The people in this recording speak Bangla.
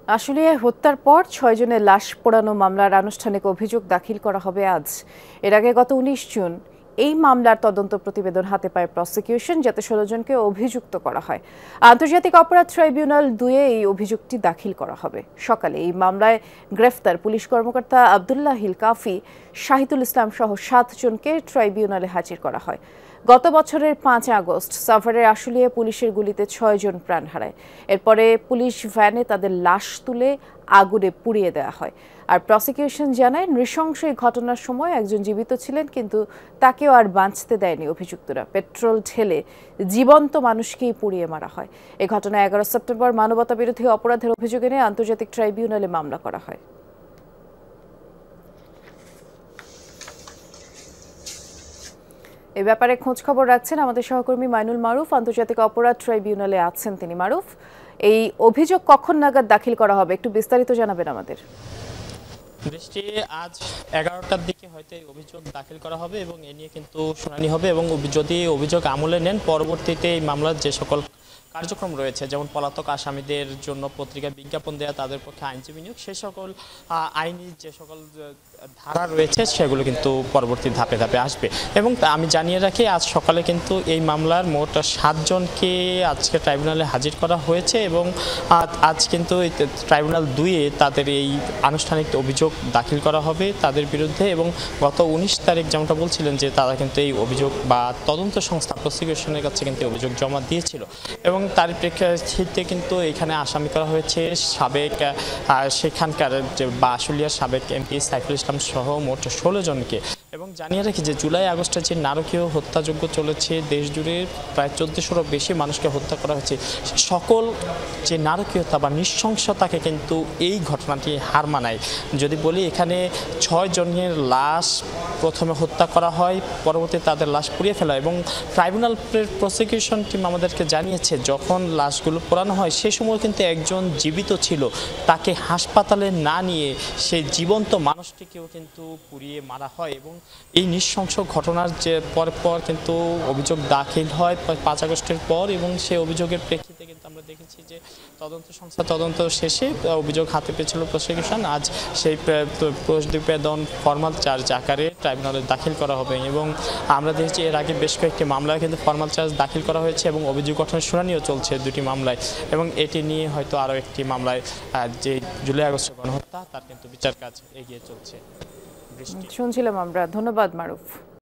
আশুলিয়ায় হত্যার পর ৬ জনের লাশ পোড়ানো মামলার আনুষ্ঠানিক অভিযোগ দাখিল করা হবে আজ। এর আগে গত ১৯ জুন এই মামলার তদন্ত প্রতিবেদন হাতে পায় প্রসিকিউশন, যাতে ১৬ জনকে অভিযুক্ত করা হয়। আন্তর্জাতিক অপরাধ ট্রাইব্যুনাল ২-এ এই অভিযোগটি দাখিল করা হবে। সকালে এই মামলায় গ্রেফতার পুলিশ কর্মকর্তা আবদুল্লাহ হিল কাফি, শাহিদুল ইসলাম সহ ৭ জনকে ট্রাইব্যুনালে হাজির করা হয়। গত বছরের ৫ আগস্ট সাভারের আশুলিয়ায় পুলিশের গুলিতে ৬ জন প্রাণ হারায়। এরপরে পুলিশ ভ্যানে তাদের লাশ তুলে আগুনে পুড়িয়ে দেওয়া হয়। আর প্রসিকিউশন জানায়, নৃশংস এই ঘটনার সময় একজন জীবিত ছিলেন, কিন্তু তাকেও আর বাঁচতে দেয়নি অভিযুক্তরা। পেট্রোল ঢেলে জীবন্ত মানুষকেই পুড়িয়ে মারা হয়। এই ঘটনায় ১১ সেপ্টেম্বর মানবতাবিরোধী অপরাধের অভিযোগ এনে আন্তর্জাতিক ট্রাইব্যুনালে মামলা করা হয়। এ ব্যাপারে খোঁজ খবর রাখছেন আমাদের সহকর্মী মাইনুল মারুফ। আন্তর্জাতিক অপরাধ ট্রাইব্যুনালে আছেন তিনি। মারুফ, এই অভিযোগ কখন নাগাদ দাখিল করা হবে, একটু বিস্তারিত জানাবেন আমাদের। বৃষ্টি, আজ ১১টার দিকে হয়তো এই অভিযোগ দাখিল করা হবে এবং এ নিয়ে কিন্তু শুনানি হবে, এবং যদি অভিযোগ আমলে নেন, পরবর্তীতে এই মামলার যে সকল কার্যক্রম রয়েছে, যেমন পলাতক আসামিদের জন্য পত্রিকায় বিজ্ঞাপন দেওয়া, তাদের পক্ষে আইনজীবী নিয়োগ, সেই সকল আইনি যে সকল ধারা রয়েছে সেগুলো কিন্তু পরবর্তী ধাপে ধাপে আসবে। এবং আমি জানিয়ে রাখি, আজ সকালে কিন্তু এই মামলার মোট ৭ জনকে আজকে ট্রাইব্যুনালে হাজির করা হয়েছে, এবং আজ কিন্তু ট্রাইব্যুনাল ২-এ তাদের এই আনুষ্ঠানিক অভিযোগ দাখিল করা হবে তাদের বিরুদ্ধে। এবং গত ১৯ তারিখ যেমনটা বলছিলেন যে তারা কিন্তু এই অভিযোগ বা তদন্ত সংস্থা প্রসিকিউশনের কাছে কিন্তু অভিযোগ জমা দিয়েছিল, এবং তার প্রেক্ষিতে কিন্তু এখানে আসামি করা হয়েছে সাবেক সেখানকার যে আশুলিয়ার সাবেক এমপি সাইফুল ইসলাম সহ মোট ১৬ জনকে। এবং জানিয়ে রাখি যে জুলাই আগস্টে যে নারকীয় হত্যাযজ্ঞ চলেছে, দেশ জুড়ে প্রায় ১৪০০রও বেশি মানুষকে হত্যা করা হয়েছে, সকল যে নারকীয়তা বা নৃশংসতাকে কিন্তু এই ঘটনাটি হার মানায়। যদি বলি, এখানে ৬ জনের লাশ প্রথমে হত্যা করা হয়, পরবর্তীতে তাদের লাশ পুড়িয়ে ফেলা, এবং ট্রাইব্যুনাল প্রসিকিউশন টিম আমাদেরকে জানিয়েছে যখন লাশগুলো পোড়ানো হয় সে সময় কিন্তু একজন জীবিত ছিল, তাকে হাসপাতালে না নিয়ে সেই জীবন্ত মানুষটিকেও কিন্তু পুড়িয়ে মারা হয়। এবং এই নৃশংস ঘটনার যে পর কিন্তু অভিযোগ দাখিল হয় ৫ আগস্টের পর, এবং সেই অভিযোগের প্রেক্ষিতে কিন্তু আমরা দেখেছি যে তদন্ত সংস্থা তদন্ত শেষে অভিযোগ হাতে পেয়েছিল প্রসিকিউশন। আজ সেই প্রতিবেদন ফরমাল চার্জ আকারে ট্রাইব্যুনালে দাখিল করা হবে, এবং আমরা দেখেছি এর আগে বেশ কয়েকটি মামলায় কিন্তু ফরমাল চার্জ দাখিল করা হয়েছে, এবং অভিযোগ গঠনের শুনানিও চলছে ২টি মামলায়। এবং এটি নিয়ে হয়তো আরও একটি মামলায়, যে জুলাই আগস্টের গণহত্যা, তার কিন্তু বিচার কাজ এগিয়ে চলছে। শুনছিলাম আমরা। ধন্যবাদ মারুফ।